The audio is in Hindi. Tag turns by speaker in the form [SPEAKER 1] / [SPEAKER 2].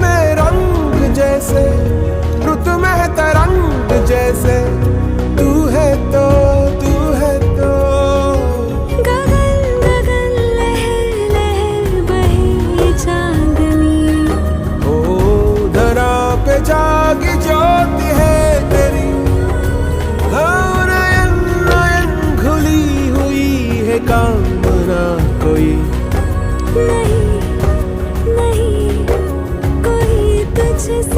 [SPEAKER 1] में रंग जैसे, रुत में तरंग जैसे, तू है तो तू है तो।
[SPEAKER 2] गगन गगन लहर लहर बहे चांदनी,
[SPEAKER 1] ओ धरा पे जागी ज्योति है तेरी, हाँ नयन नयन घुली हुई है कामना कोई।
[SPEAKER 2] नहीं नहीं कोई तुझसे